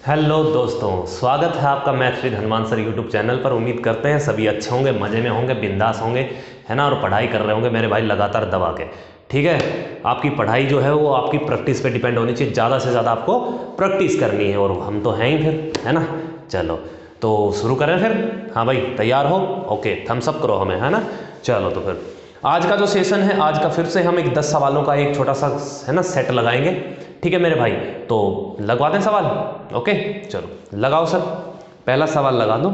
Hello दोस्तों, स्वागत है आपका math with Hanuman sir YouTube channel पर। उम्मीद करते हैं सभी अच्छे होंगे, मज़े में होंगे, बिंदास होंगे, है ना, और पढ़ाई कर रहे होंगे मेरे भाई लगातार दबा के। ठीक है, आपकी पढ़ाई जो है वो आपकी प्रैक्टिस पे डिपेंड होनी चाहिए, ज़्यादा से ज़्यादा आपको प्रैक्टिस करनी है, और हम तो हैं ही फिर, है ना। चलो तो शुरू करें फिर। हाँ भाई, तैयार हो? ओके, थम्स अप करो हमें, है ना। चलो तो फिर आज का जो सेशन है, आज का फिर से हम एक 10 सवालों का एक छोटा सा, है ना, सेट लगाएंगे। ठीक है मेरे भाई, तो लगवा दें सवाल। ओके चलो लगाओ सर, पहला सवाल लगा दो।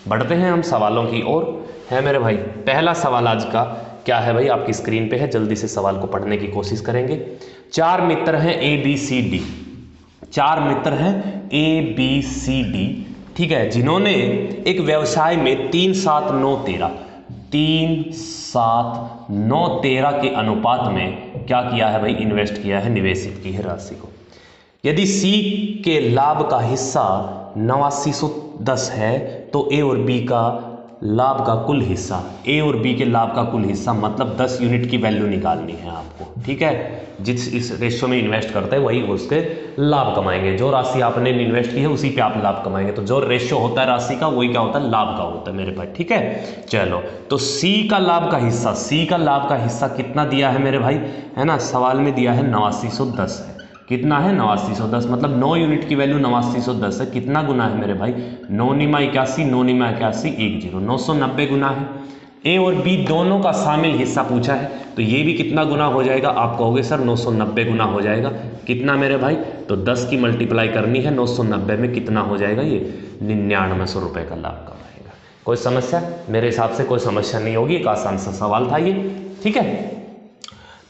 बढ़ते हैं हम सवालों की ओर। है मेरे भाई, पहला सवाल आज का क्या है भाई, आपकी स्क्रीन पे है, जल्दी से सवाल को पढ़ने की कोशिश करेंगे। 4 मित्र हैं ABCD, 4 मित्र हैं ABCD, ठीक है, जिन्होंने एक व्यवसाय में 3, 7, 9, 13 के अनुपात में क्या किया है भाई, इन्वेस्ट किया है, निवेशित की है राशि को। यदि C के लाभ का हिस्सा 8910 है तो A और B का लाभ का कुल हिस्सा, A और B के लाभ का कुल हिस्सा मतलब 10 यूनिट की वैल्यू निकालनी है आपको। ठीक है, जिस इस रेशियो में इन्वेस्ट करते हैं वही उसके लाभ कमाएंगे। जो राशि आपने इन्वेस्ट की है उसी पे आप लाभ कमाएंगे। तो जो रेशियो होता है राशि का वही क्या होता है, लाभ का होता है मेरे भाई। ठीक है, चलो तो C का लाभ का हिस्सा, C का लाभ का हिस्सा कितना दिया है मेरे भाई, है ना, सवाल में दिया है 8910 है। कितना है, 8910, मतलब 9 यूनिट की वैल्यू 8910 है। कितना गुना है मेरे भाई, 9 निमा 81, 9 निमा 81, 10, 990 गुना है। ए और बी दोनों का शामिल हिस्सा पूछा है, तो ये भी कितना गुना हो जाएगा, आप कहोगे सर 990 गुना हो जाएगा। कितना मेरे भाई, तो 10 की मल्टीप्लाई करनी है 990 में, कितना हो जाएगा ये 9900 रुपये का लाभ कमाएगा। कोई समस्या? मेरे हिसाब से कोई समस्या नहीं होगी, एक आसान सा सवाल था ये। ठीक है,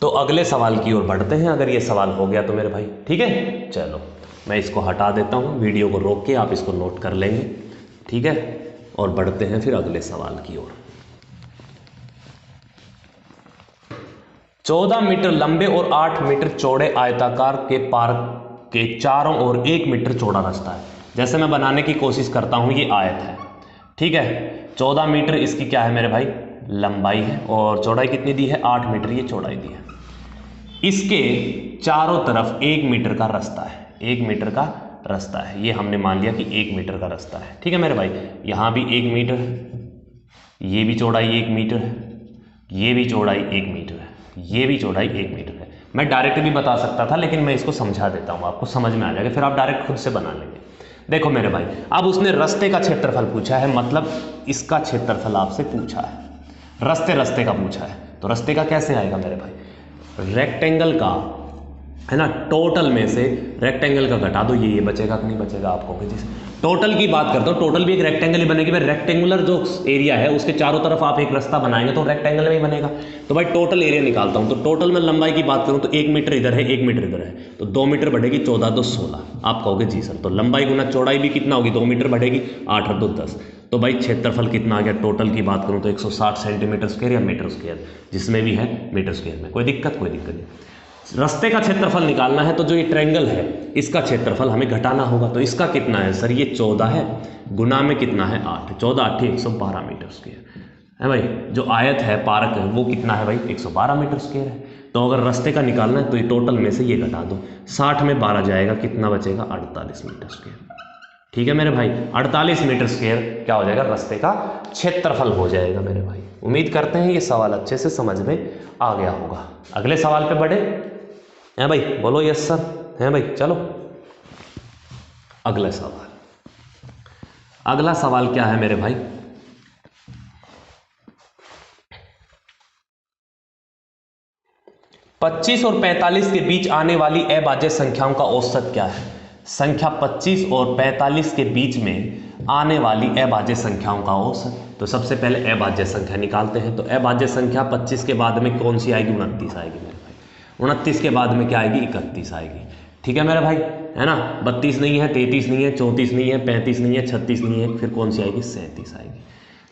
तो अगले सवाल की ओर बढ़ते हैं, अगर ये सवाल हो गया तो मेरे भाई। ठीक है, चलो मैं इसको हटा देता हूँ, वीडियो को रोक के आप इसको नोट कर लेंगे। ठीक है, और बढ़ते हैं फिर अगले सवाल की ओर। 14 मीटर लंबे और 8 मीटर चौड़े आयताकार के पार्क के चारों ओर 1 मीटर चौड़ा रास्ता है। जैसे मैं बनाने की कोशिश करता हूँ, ये आयत है, ठीक है, 14 मीटर इसकी क्या है मेरे भाई, लंबाई है, और चौड़ाई कितनी दी है, 8 मीटर ये चौड़ाई दी है। इसके चारों तरफ 1 मीटर का रास्ता है, 1 मीटर का रास्ता है, ये हमने मान लिया कि 1 मीटर का रास्ता है। ठीक है मेरे भाई, यहाँ भी 1 मीटर है, ये भी चौड़ाई 1 मीटर है, ये भी चौड़ाई 1 मीटर है, ये भी चौड़ाई 1 मीटर है। मैं डायरेक्ट भी बता सकता था, लेकिन मैं इसको समझा देता हूँ, आपको समझ में आ जाएगा, फिर आप डायरेक्ट खुद से बना लेंगे। देखो मेरे भाई, अब उसने रास्ते का क्षेत्रफल पूछा है, मतलब इसका क्षेत्रफल आपसे पूछा है, रास्ते का पूछा है, तो रास्ते का कैसे आएगा मेरे भाई, रेक्टेंगल का, है ना, टोटल में से रेक्टेंगल का घटा दो, ये बचेगा कि नहीं बचेगा, आपको जिस टोटल की बात करता हूँ, टोटल भी एक रेक्टेंगल ही बनेगी। रेक्टेंगुलर जो एरिया है उसके चारों तरफ आप एक रास्ता बनाएंगे तो रेक्टेंगल में ही बनेगा। तो भाई टोटल एरिया निकालता हूँ, तो टोटल में लंबाई की बात करूँ तो 1 मीटर इधर है, 1 मीटर इधर है, तो 2 मीटर बढ़ेगी, 14 2 16। आप कहोगे जी सर, तो लंबाई गुना चौड़ाई भी कितना होगी, 2 मीटर बढ़ेगी, 8 और 2 10। तो भाई क्षेत्रफल कितना आ गया, टोटल की बात करूँ तो 160 सेंटीमीटर स्क्वायर या मीटर स्क्वायर, जिसमें भी है मीटर स्क्वायर में, कोई दिक्कत नहीं। रास्ते का क्षेत्रफल निकालना है तो जो ये ट्रायंगल है इसका क्षेत्रफल हमें घटाना होगा। तो इसका कितना है सर, ये 14 है, गुना में कितना है 8, 14 8 112 मीटर स्क्वायर है भाई। जो आयत है, पार्क है, वो कितना है भाई, 112 मीटर स्क्वायर है। तो अगर रास्ते का निकालना है तो ये टोटल में से ये घटा दो, 60 में 12 जाएगा, कितना बचेगा, 48 मीटर स्क्वायर। ठीक है मेरे भाई, 48 मीटर स्क्वायर क्या हो जाएगा, रास्ते का क्षेत्रफल हो जाएगा मेरे भाई। उम्मीद करते हैं ये सवाल अच्छे से समझ में आ गया होगा। अगले सवाल पे बढ़े हैं भाई, बोलो यस सर, हैं भाई, चलो अगला सवाल क्या है मेरे भाई, पच्चीस और 45 के बीच आने वाली अभाज्य संख्याओं का औसत क्या है। संख्या 25 और 45 के बीच में आने वाली अभाज्य संख्याओं का औसत। तो सबसे पहले अभाज्य संख्या निकालते हैं। तो अभाज्य संख्या 25 के बाद में कौन सी आएगी, 29 आएगी मेरे भाई। 29 के बाद में क्या आएगी, 31 आएगी। ठीक है मेरे भाई, है ना, 32 नहीं है, 33 नहीं है, 34 नहीं है, 35 नहीं है, 36 नहीं है, फिर कौन सी आएगी, 37 आएगी।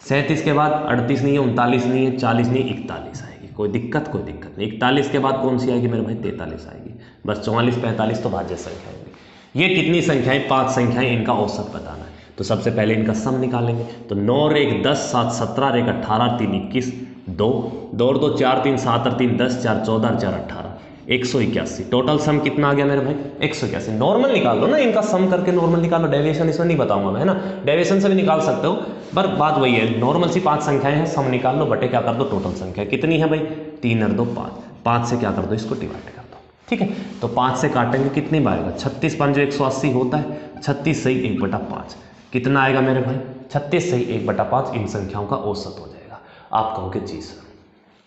37 के बाद 38 नहीं है, 39 नहीं है, 40 नहीं, 41 आएगी। कोई दिक्कत नहीं। 41 के बाद कौन सी आएगी मेरे भाई, 43 आएगी। बस 44 45 तो भाज्य संख्या होगी। ये कितनी संख्याएं, 5 संख्याएं, इनका औसत बताना है। तो सबसे पहले इनका सम निकालेंगे। तो 9 और 1 10, 7 17 18, 3 21, 2 2 और 2 4 3 7 और 3 10, 4 14 4 18, 181। टोटल सम कितना आ गया मेरे भाई 181। नॉर्मल निकाल लो ना, इनका सम करके नॉर्मल निकाल लो, डेविएशन इसमें नहीं बताऊंगा मैं, है ना, डेविएशन से भी निकाल सकते हो, पर बात वही है, नॉर्मल सी 5 संख्याएं हैं, सम निकाल लो, बटे क्या कर दो टोटल संख्या कितनी है भाई 3 और 2 5, 5 से क्या कर दो इसको डिवाइड कर दो, ठीक है। तो 5 से काटेंगे कितनी बार आएगा 36 5 180 होता है, 36 सही 1/5 कितना आएगा मेरे भाई 36 सही 1/5, इन संख्याओं का औसत हो जाएगा। आप कहोगे जी सर।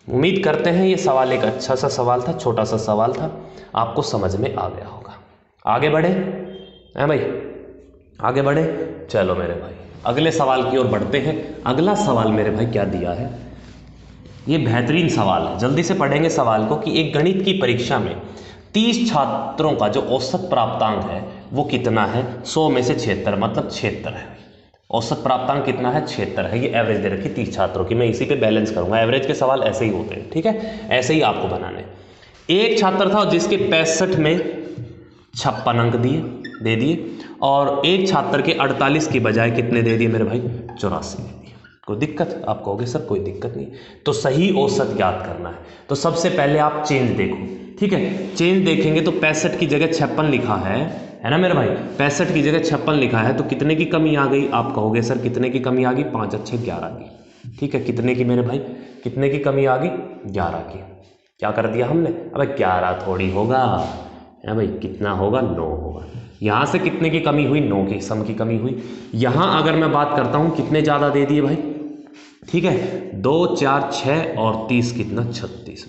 उम्मीद करते हैं ये सवाल एक अच्छा सा सवाल था, छोटा सा सवाल था, आपको समझ में आ गया होगा। आगे बढ़े हैं भाई, आगे बढ़े, चलो मेरे भाई अगले सवाल की ओर बढ़ते हैं। अगला सवाल मेरे भाई क्या दिया है, ये बेहतरीन सवाल है, जल्दी से पढ़ेंगे सवाल को कि एक गणित की परीक्षा में 30 छात्रों का जो औसत प्राप्तांक है वो कितना है, 100 में से 76, मतलब 76 है। औसत प्राप्तांक कितना है 76 है, ये एवरेज दे रखी 30 छात्रों की, मैं इसी पे बैलेंस करूंगा, एवरेज के सवाल ऐसे ही होते हैं, ठीक है, ऐसे ही आपको बनाने। एक छात्र था जिसके 65 में 56 अंक दे दिए, और एक छात्र के 48 की बजाय कितने दे दिए मेरे भाई 84 दे दिए। कोई दिक्कत, आप कहोगे सर कोई दिक्कत नहीं, तो सही औसत ज्ञात करना है। तो सबसे पहले आप चेंज देखो, ठीक है, चेंज देखेंगे तो 65 की जगह 56 लिखा है ना मेरे भाई, 65 की जगह 56 लिखा है, तो कितने की कमी आ गई, आप कहोगे सर कितने की कमी आ गई 5 अच्छे 11 की, ठीक है, कितने की मेरे भाई, कितने की कमी आ गई 11 की। क्या कर दिया हमने, अबे 11 थोड़ी होगा है भाई, कितना होगा 9 होगा। यहाँ से कितने की कमी हुई 9 की सम की कमी हुई। यहाँ अगर मैं बात करता हूँ कितने ज़्यादा दे दिए भाई, ठीक है, 2 4 6 और 30 कितना 36,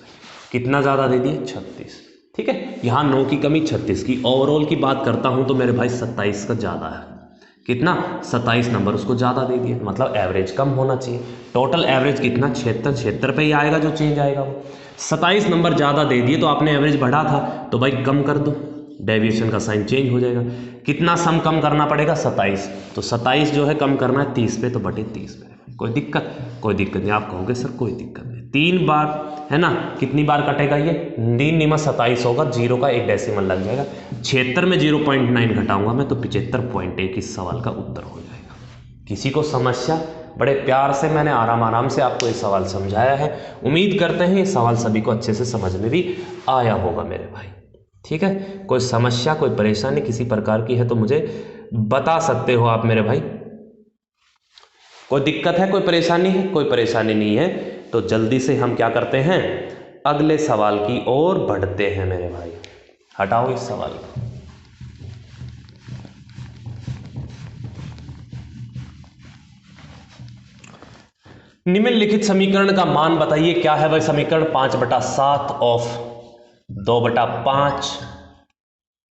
कितना ज़्यादा दे दिए 36, ठीक है। यहाँ 9 की कमी 36 की। ओवरऑल की बात करता हूँ तो मेरे भाई 27 का ज़्यादा है, कितना 27 नंबर उसको ज़्यादा दे दिए, मतलब एवरेज कम होना चाहिए। टोटल एवरेज कितना 76 पे ही आएगा, जो चेंज आएगा वो 27 नंबर ज़्यादा दे दिए, तो आपने एवरेज बढ़ा था तो भाई कम कर दो, डेविएशन का साइन चेंज हो जाएगा। कितना सम कम करना पड़ेगा 27, तो 27 जो है कम करना है 30 पे, तो बटे 30 पे। कोई दिक्कत, कोई दिक्कत नहीं, आप कहोगे सर कोई दिक्कत नहीं। 3 बार है ना, कितनी बार कटेगा ये 3 निमा 27 होगा, 0 का 1 डेसिमल लग जाएगा, 76 में 0.9 घटाऊंगा मैं तो 75.1 इस सवाल का उत्तर हो जाएगा। किसी को समस्या, बड़े प्यार से मैंने आराम से आपको ये सवाल समझाया है, उम्मीद करते हैं ये सवाल सभी को अच्छे से समझ में भी आया होगा मेरे भाई, ठीक है। कोई समस्या कोई परेशानी किसी प्रकार की है तो मुझे बता सकते हो आप मेरे भाई, कोई दिक्कत है कोई परेशानी है, कोई परेशानी नहीं है, तो जल्दी से हम क्या करते हैं अगले सवाल की ओर बढ़ते हैं मेरे भाई। हटाओ इस सवाल को, निम्नलिखित समीकरण का मान बताइए। क्या है भाई समीकरण, 5/7 ऑफ 2/5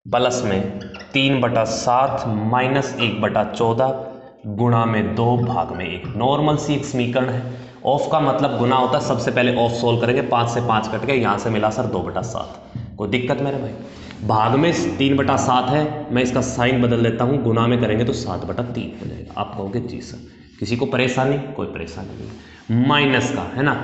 प्लस में 3/7 माइनस 1/14 गुणा में 2 भाग में 1। नॉर्मल सी एक समीकरण है, ऑफ का मतलब गुना होता है, सबसे पहले ऑफ सोल्व करेंगे, 5 से 5 कट गए, यहाँ से मिला सर 2/7। कोई दिक्कत मेरे भाई, भाग में 3/7 है, मैं इसका साइन बदल देता हूँ, गुना में करेंगे तो 7/3 हो जाएगा। आप कहोगे जी सर, किसी को परेशानी, कोई परेशानी नहीं। माइनस का है ना,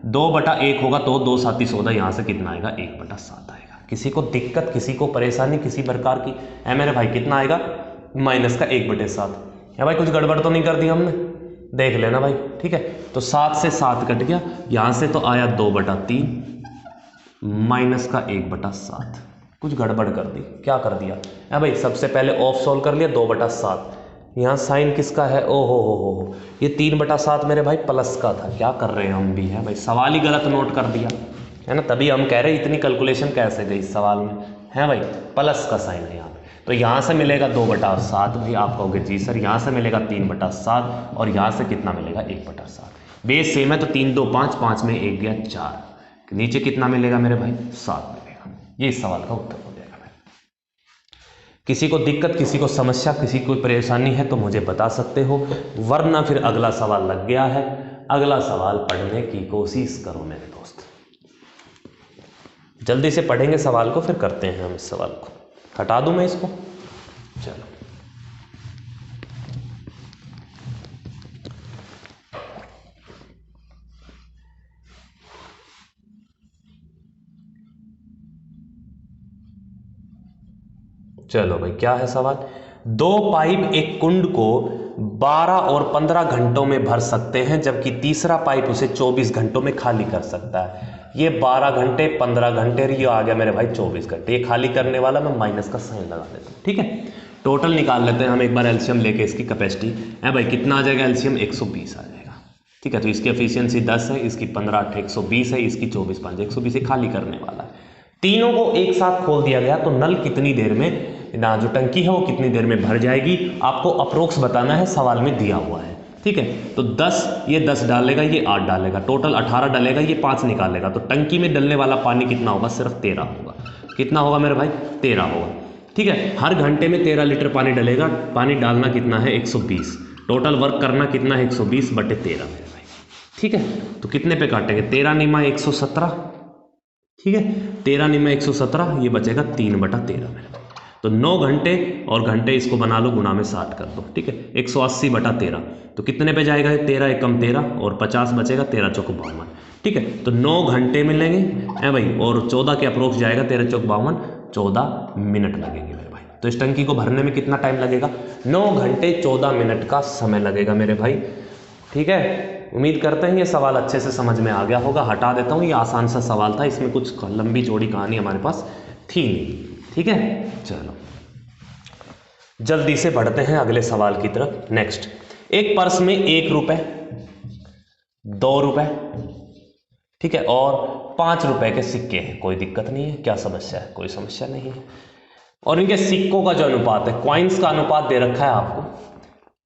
2/1 होगा तो 2 7 14, यहाँ से कितना आएगा 1/7 आएगा। किसी को दिक्कत, किसी को परेशानी किसी प्रकार की है मेरे भाई, कितना आएगा माइनस का 1/7 है भाई, कुछ गड़बड़ तो नहीं कर दी हमने, देख लेना भाई, ठीक है। तो 7 से 7 कट गया, यहाँ से तो आया 2/3 माइनस का 1/7, कुछ गड़बड़ कर दी, क्या कर दिया है भाई, सबसे पहले ऑफ सोल्व कर लिया 2/7, यहाँ साइन किसका है, ओ हो, ये 3/7 मेरे भाई प्लस का था, क्या कर रहे हैं हम भी, है भाई सवाल ही गलत नोट कर दिया है ना, तभी हम कह रहे हैं इतनी कैलकुलेशन कैसे गई इस सवाल में, है भाई प्लस का साइन है यहाँ। तो यहाँ से मिलेगा 2/7 भाई, आप कहोगे जी सर, यहाँ से मिलेगा 3/7 और यहाँ से कितना मिलेगा 1/7, बेस सेम है तो 3 2 5, 5 में 1 गया 4, नीचे कितना मिलेगा मेरे भाई 7 मिलेगा। ये इस सवाल का उत्तर हो जाएगा भाई। किसी को दिक्कत, किसी को समस्या, किसी को परेशानी है तो मुझे बता सकते हो, वरना फिर अगला सवाल लग गया है, अगला सवाल पढ़ने की कोशिश करो मेरे दोस्त, जल्दी से पढ़ेंगे सवाल को, फिर करते हैं हम इस सवाल को। हटा दूं मैं इसको, चलो चलो भाई, क्या है सवाल, 2 पाइप एक कुंड को 12 और 15 घंटों में भर सकते हैं, जबकि तीसरा पाइप उसे 24 घंटों में खाली कर सकता है। ये 12 घंटे, 15 घंटे, और ये आ गया मेरे भाई 24 घंटे। ये खाली करने वाला मैं माइनस का साइन लगा देता हूँ, ठीक है। टोटल निकाल लेते हैं हम एक बार एलसीएम लेके इसकी कैपेसिटी है भाई, कितना आ जाएगा एलसीएम, 120 आ जाएगा, ठीक है। तो इसकी एफिशिएंसी 10 है, इसकी 15 8 120 है, इसकी 24 5 120 खाली करने वाला है। तीनों को एक साथ खोल दिया गया तो नल कितनी देर में ना जो टंकी है वो कितनी देर में भर जाएगी, आपको अप्रोक्स बताना है, सवाल में दिया हुआ है, ठीक है। तो 10, ये 10 डालेगा, ये 8 डालेगा, टोटल 18 डालेगा, ये 5 निकालेगा, तो टंकी में डलने वाला पानी कितना होगा, सिर्फ 13 होगा। कितना होगा मेरे भाई, 13 होगा, ठीक है। हर घंटे में 13 लीटर पानी डलेगा, पानी डालना कितना है 120, टोटल वर्क करना कितना है 120/13 मेरे भाई, ठीक है। तो कितने पे काटेंगे, 13 निमा 117, ठीक है, 13 निमा 117, ये बचेगा 3/13 मेरे भाई। तो 9 घंटे और घंटे इसको बना लो, गुना में 60 कर दो, ठीक है, 180/13, तो कितने पे जाएगा, 13 एकम 13 और 50 बचेगा, 13 चौक 52, ठीक है। तो 9 घंटे मिलेंगे है भाई, और 14 के अप्रोक्स जाएगा, 13 चौक 52, 14 मिनट लगेंगे मेरे भाई। तो इस टंकी को भरने में कितना टाइम लगेगा, 9 घंटे 14 मिनट का समय लगेगा मेरे भाई, ठीक है। उम्मीद करते हैं ये सवाल अच्छे से समझ में आ गया होगा। हटा देता हूँ, ये आसान सा सवाल था, इसमें कुछ लंबी चौड़ी कहानी हमारे पास थी नहीं, ठीक है। चलो जल्दी से बढ़ते हैं अगले सवाल की तरफ। नेक्स्ट, एक पर्स में 1 रुपए, 2 रुपए, ठीक है, और 5 रुपए के सिक्के हैं। कोई दिक्कत नहीं है, क्या समस्या है, कोई समस्या नहीं है। और इनके सिक्कों का जो अनुपात है, कॉइन्स का अनुपात दे रखा है आपको,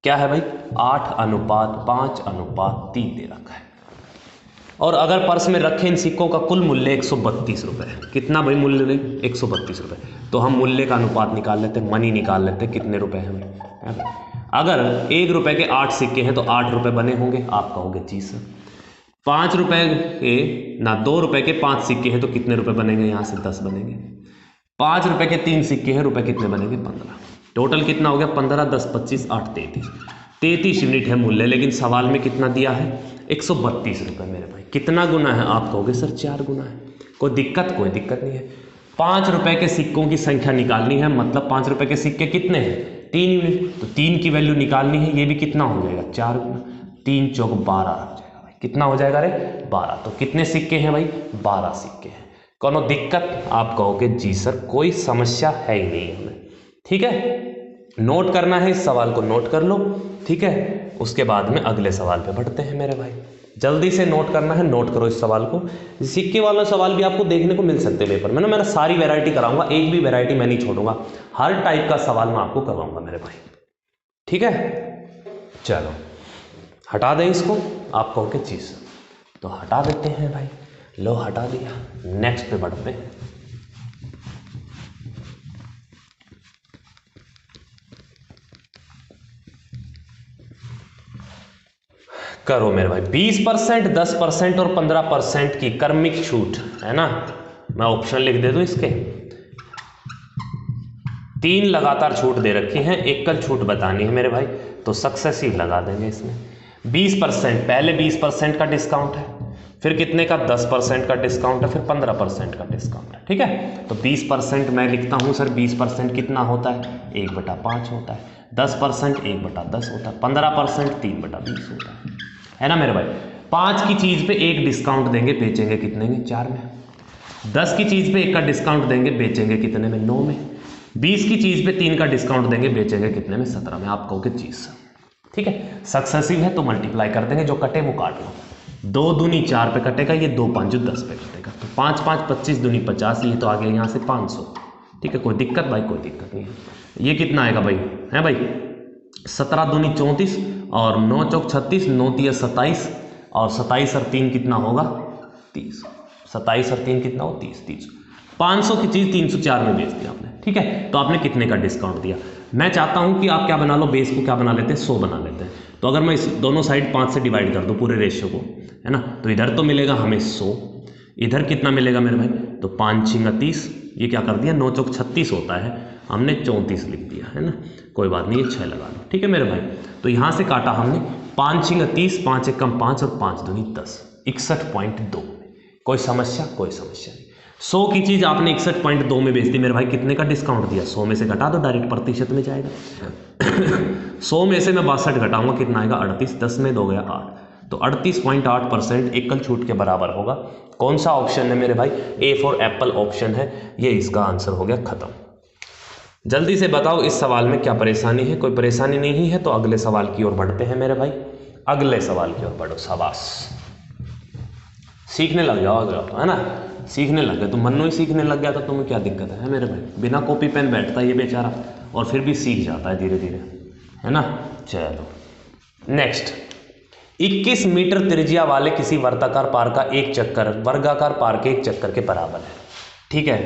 क्या है भाई, 8:5:3 दे रखा है। और अगर पर्स में रखे इन सिक्कों का कुल मूल्य 132 रुपये है। कितना भाई मूल्य, 132 रुपये। तो हम मूल्य का अनुपात निकाल लेते हैं, मनी निकाल लेते हैं, कितने रुपए हैं भाई। अगर 1 रुपये के 8 सिक्के हैं तो 8 रुपये बने होंगे, आप कहोगे जी सर। 5 रुपये के ना 2 रुपये के 5 सिक्के हैं तो कितने रुपए बनेंगे, यहाँ से 10 बनेंगे। 5 रुपये के 3 सिक्के हैं, रुपए कितने बनेंगे, 15। टोटल कितना हो गया, 15 10 25 8 33 यूनिट है मूल्य। लेकिन सवाल में कितना दिया है, 132 रुपये मेरे भाई। कितना गुना है, आप कहोगे सर 4 गुना है। कोई दिक्कत नहीं है। 5 रुपये के सिक्कों की संख्या निकालनी है, मतलब 5 रुपये के सिक्के कितने हैं, 3 यूनिट, तो 3 की वैल्यू निकालनी है। ये भी कितना हो जाएगा, 4 गुना, 3 चौक 12 हो जाएगा भाई। कितना हो जाएगा रे, 12। तो कितने सिक्के हैं भाई, 12 सिक्के हैं। कोनो दिक्कत, आप कहोगे जी सर कोई समस्या है ही नहीं हमें, ठीक है। नोट करना है, इस सवाल को नोट कर लो, ठीक है। उसके बाद में अगले सवाल पे बढ़ते हैं मेरे भाई। जल्दी से नोट करना है, नोट करो इस सवाल को। सिक्के वाला सवाल भी आपको देखने को मिल सकते हैं पेपर में ना। मैं सारी वैरायटी कराऊंगा, एक भी वैरायटी मैं नहीं छोड़ूंगा, हर टाइप का सवाल मैं आपको करवाऊंगा मेरे भाई, ठीक है। चलो हटा दें इसको, आप कहोगे चीज, तो हटा देते हैं भाई। लो हटा दिया, नेक्स्ट पे बढ़ते हैं। करो मेरे भाई। 20%, 10% और 15% की कर्मिक छूट है ना। मैं ऑप्शन लिख दे दूं इसके, 3 लगातार छूट दे रखी हैं, एकल छूट बतानी है मेरे भाई, तो सक्सेसिव लगा देंगे इसमें। 20%, पहले 20% का डिस्काउंट है, फिर कितने का, 10% का डिस्काउंट है, फिर 15% का डिस्काउंट है, ठीक है। तो 20% मैं लिखता हूं सर, 20% कितना होता है, 1/5 होता है। 10% 1/10 होता है। 15% 3/20 होता है ना मेरे भाई। 5 की चीज पे 1 डिस्काउंट देंगे, बेचेंगे कितने में, 4 में। 10 की चीज पे 1 का डिस्काउंट देंगे, बेचेंगे कितने में, 9 में। 20 की चीज पे 3 का डिस्काउंट देंगे, बेचेंगे कितने में, 17 में। आप कहोगे चीज, ठीक है। सक्सेसिव है तो मल्टीप्लाई कर देंगे, जो कटे वो काट लो। 2 दूनी 4 पे कटेगा, ये 2 5 10 पे कटेगा, तो 5 5 25 दूनी 50, ये तो आ गया यहाँ से 500, ठीक है। कोई दिक्कत भाई, कोई दिक्कत नहीं है। ये कितना आएगा भाई, है भाई, 17 दूनी 34 और 9 चौक 36, 9 तिया 27 और 27 और 3 कितना होगा, 30। 27 और 3 कितना हो, 30। 500 की चीज़ 304 में बेच दिया आपने, ठीक है। तो आपने कितने का डिस्काउंट दिया। मैं चाहता हूं कि आप क्या बना लो, बेस को क्या बना लेते हैं, 100 बना लेते हैं। तो अगर मैं इस दोनों साइड 5 से डिवाइड कर दूं पूरे रेशियो को, है ना, तो इधर तो मिलेगा हमें 100, इधर कितना मिलेगा मेरे भाई, तो 5 6 30, ये क्या कर दिया, 9 चौक 36 होता है, हमने 34 लिख दिया, है ना। कोई बात नहीं, ये 6 लगा लो, ठीक है मेरे भाई। तो यहाँ से काटा हमने 5 6 30, 5 1 5 और 5 दूनी 10, 61.2। कोई समस्या, कोई समस्या नहीं। 100 की चीज आपने 61.2 में बेच दी मेरे भाई, कितने का डिस्काउंट दिया, 100 में से घटा दो, डायरेक्ट प्रतिशत में जाएगा। 100 में से मैं 62 घटाऊंगा, कितना आएगा, 38। 10 में 2 गया 8, तो 38.8% एकल छूट के बराबर होगा। कौन सा ऑप्शन है मेरे भाई? ए फॉर एप्पल ऑप्शन है, ये इसका आंसर हो गया खत्म। जल्दी से बताओ इस सवाल में क्या परेशानी है? कोई परेशानी नहीं है तो अगले सवाल की ओर बढ़ते हैं मेरे भाई। अगले सवाल की ओर बढ़ो, शाबाश, सीखने लग जाओ, है ना, सीखने लग गए। तुम मन्नो ही सीखने लग गया तो तुम्हें क्या दिक्कत है मेरे भाई? बिना कॉपी पेन बैठता ये बेचारा और फिर भी सीख जाता है धीरे धीरे, है ना। चलो नेक्स्ट, 21 मीटर त्रिज्या वाले किसी वर्गाकार पार का एक चक्कर वर्गाकार पार के एक चक्कर के बराबर है। ठीक है,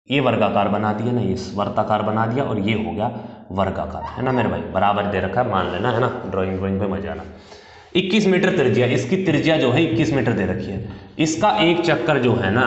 ये वर्गाकार बना दिया ना, ये वर्ताकार बना दिया और ये हो गया वर्गाकार, है ना मेरे भाई। बराबर दे रखा है, मान लेना, है ना, ड्राइंग पे मजा आना। 21 मीटर त्रिज्या, इसकी त्रिज्या जो है 21 मीटर दे रखी है। इसका एक चक्कर जो है ना,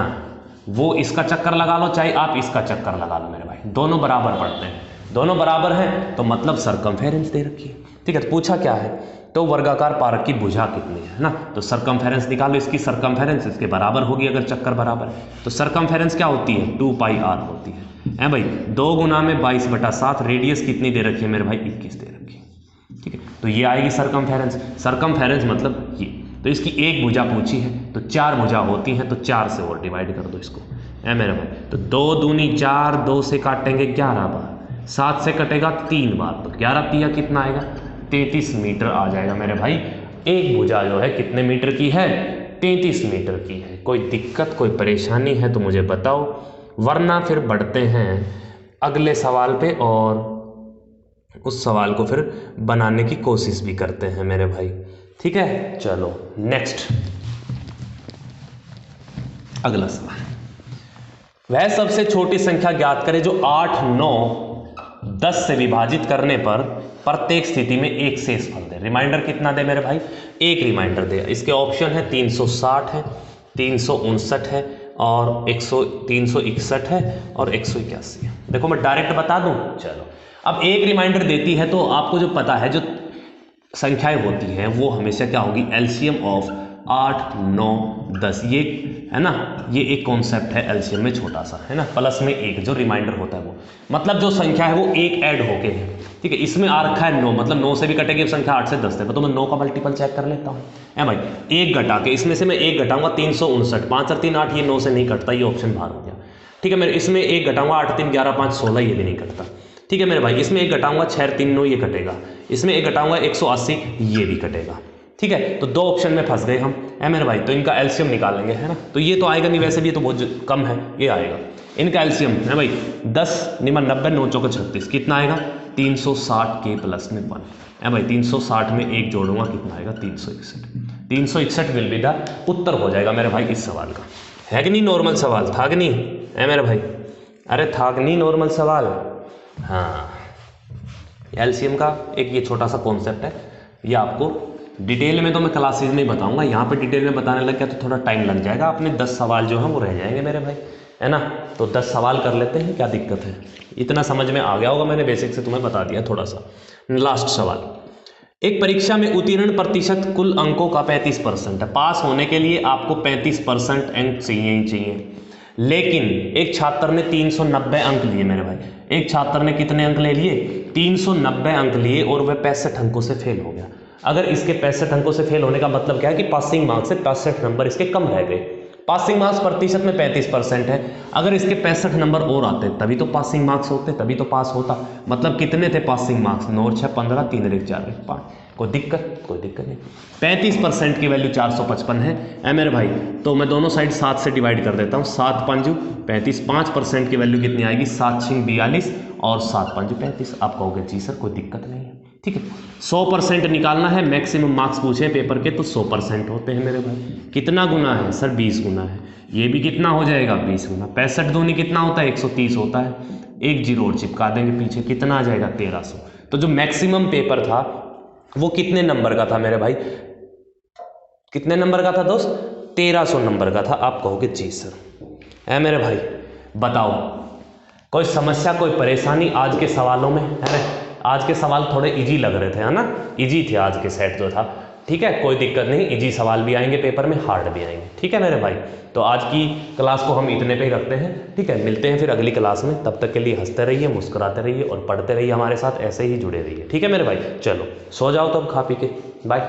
वो इसका चक्कर लगा लो चाहे आप इसका चक्कर लगा लो मेरे भाई, दोनों बराबर पड़ते हैं, दोनों बराबर हैं तो मतलब सरकमफेरेंस दे रखी है। ठीक है, तो पूछा क्या है? तो वर्गाकार पार्क की भुजा कितनी है ना, तो सरकमफेरेंस निकालो, इसकी सरकमफेरेंस इसके बराबर होगी अगर चक्कर बराबर है। तो सरकमफेरेंस क्या होती है? 2πr होती है भाई। 2 गुना में 22/7, रेडियस कितनी दे रखी है मेरे भाई? 21 दे रखी है। ठीक है, तो ये आएगी सरकमफेरेंस। सरकमफेरेंस मतलब ये, तो इसकी एक भुजा पूछी है तो 4 भुजा होती हैं, तो 4 से और डिवाइड कर दो इसको, है मेरे भाई। तो 2 दूनी 4, 2 से काटेंगे 11 बार, 7 से कटेगा 3 बार, तो 11 तिया कितना आएगा? 33 मीटर आ जाएगा मेरे भाई। एक भुजा जो है कितने मीटर की है? 33 मीटर की है। कोई दिक्कत, कोई परेशानी है तो मुझे बताओ, वरना फिर बढ़ते हैं अगले सवाल पे और उस सवाल को फिर बनाने की कोशिश भी करते हैं मेरे भाई। ठीक है, चलो नेक्स्ट, अगला सवाल। वह सबसे छोटी संख्या ज्ञात करें जो 8, 9, 10 से विभाजित करने पर प्रत्येक स्थिति में एक शेष फल दे। रिमाइंडर कितना दे मेरे भाई? एक रिमाइंडर दे। इसके ऑप्शन है 360 है, 359 है और 361 है और 181 है। देखो मैं डायरेक्ट बता दूं, चलो अब एक रिमाइंडर देती है तो आपको जो पता है, जो संख्याएं होती हैं वो हमेशा क्या होगी? एलसीएम ऑफ 8, 9, 10, ये है ना, ये एक कॉन्सेप्ट है एलसीएम में छोटा सा, है ना, प्लस में एक जो रिमाइंडर होता है वो, मतलब जो संख्या है वो एक ऐड होके है। ठीक है, इसमें आ रखा है 9, मतलब 9 से भी कटेगी संख्या 8 से 10 तक, तो मैं 9 का मल्टीपल चेक कर लेता हूँ, है भाई। एक घटा के इसमें से मैं एक घटाऊंगा 359, 5 और 3 8, ये 9 से नहीं कटता, ये ऑप्शन बाहर हो गया। ठीक है, मेरे इसमें एक घटाऊंगा 8 3 11 5 16, ये भी नहीं कटता। ठीक है मेरे भाई, इसमें एक घटाऊंगा 6 3 9, ये कटेगा। इसमें एक घटाऊंगा 180, ये भी कटेगा। ठीक है, तो 2 ऑप्शन में फंस गए हम, है मेरे भाई। तो इनका एलसीएम निकालेंगे, है ना, तो ये तो आएगा नहीं, वैसे भी ये तो बहुत कम है, ये आएगा। इनका एलसीएम है भाई 10 निमन 90 9 चौके 36, कितना आएगा? 360 के प्लस में 1, है भाई। 360 में एक जोड़ूंगा, कितना आएगा? 361। 361 विल बी द उत्तर हो जाएगा मेरे भाई इस सवाल का। है कि नहीं नॉर्मल सवाल? था कि नहीं, है मेरे भाई? अरे था कि नहीं नॉर्मल सवाल? हाँ, एलसीएम का एक ये छोटा सा कॉन्सेप्ट है, ये आपको डिटेल में तो मैं क्लासेज में बताऊंगा, यहाँ पे डिटेल में बताने लग गया तो थोड़ा टाइम लग जाएगा। अपने 10 सवाल जो हैं वो रह जाएंगे मेरे भाई, है ना। तो 10 सवाल कर लेते हैं, क्या दिक्कत है? इतना समझ में आ गया होगा, मैंने बेसिक से तुम्हें बता दिया थोड़ा सा। लास्ट सवाल, एक परीक्षा में उत्तीर्ण प्रतिशत कुल अंकों का 35% है। पास होने के लिए आपको 35% अंक चाहिए ही चाहिए, लेकिन एक छात्र ने 390 अंक लिए मेरे भाई। एक छात्र ने कितने अंक ले लिए? 390 अंक लिए और वह 65 अंकों से फेल हो गया। अगर इसके 65 अंकों से फेल होने का मतलब क्या है कि पासिंग मार्क्स से 65 नंबर इसके कम रह गए। पासिंग मार्क्स प्रतिशत में 35% है, अगर इसके 65 नंबर और आते तभी तो पासिंग मार्क्स होते, तभी तो पास होता। मतलब कितने थे पासिंग मार्क्स? 9 6 15, 3 1 4 1 5। कोई दिक्कत? कोई दिक्कत नहीं। 35% की वैल्यू 455 है मेरे भाई। तो मैं दोनों साइड 7 से डिवाइड कर देता हूँ, 7 5 35, 5% की वैल्यू कितनी आएगी? 7 6 42 और 7 5 35। आप कहोगे जी सर कोई दिक्कत नहीं है, ठीक है। 100% निकालना है, मैक्सिमम मार्क्स पूछे पेपर के तो 100% होते हैं मेरे भाई। कितना गुना है सर? 20 गुना है। ये भी कितना हो जाएगा? 20 गुना। 65 दूनी कितना होता है? 130 होता है। एक जीरो और चिपका देंगे पीछे, कितना आ जाएगा? 1300। तो जो मैक्सिमम पेपर था वो कितने नंबर का था मेरे भाई? कितने नंबर का था दोस्त? 1300 नंबर का था। आप कहोगे जी सर, है मेरे भाई। बताओ कोई समस्या, कोई परेशानी आज के सवालों में, है ना? आज के सवाल थोड़े इजी लग रहे थे, है ना? इजी थे आज के सेट जो था, ठीक है। कोई दिक्कत नहीं, इजी सवाल भी आएंगे पेपर में, हार्ड भी आएंगे, ठीक है मेरे भाई। तो आज की क्लास को हम इतने पे ही रखते हैं, ठीक है। मिलते हैं फिर अगली क्लास में, तब तक के लिए हंसते रहिए, मुस्कुराते रहिए और पढ़ते रहिए हमारे साथ, ऐसे ही जुड़े रहिए, ठीक है मेरे भाई। चलो सो जाओ तो अब खा पी के, बाय।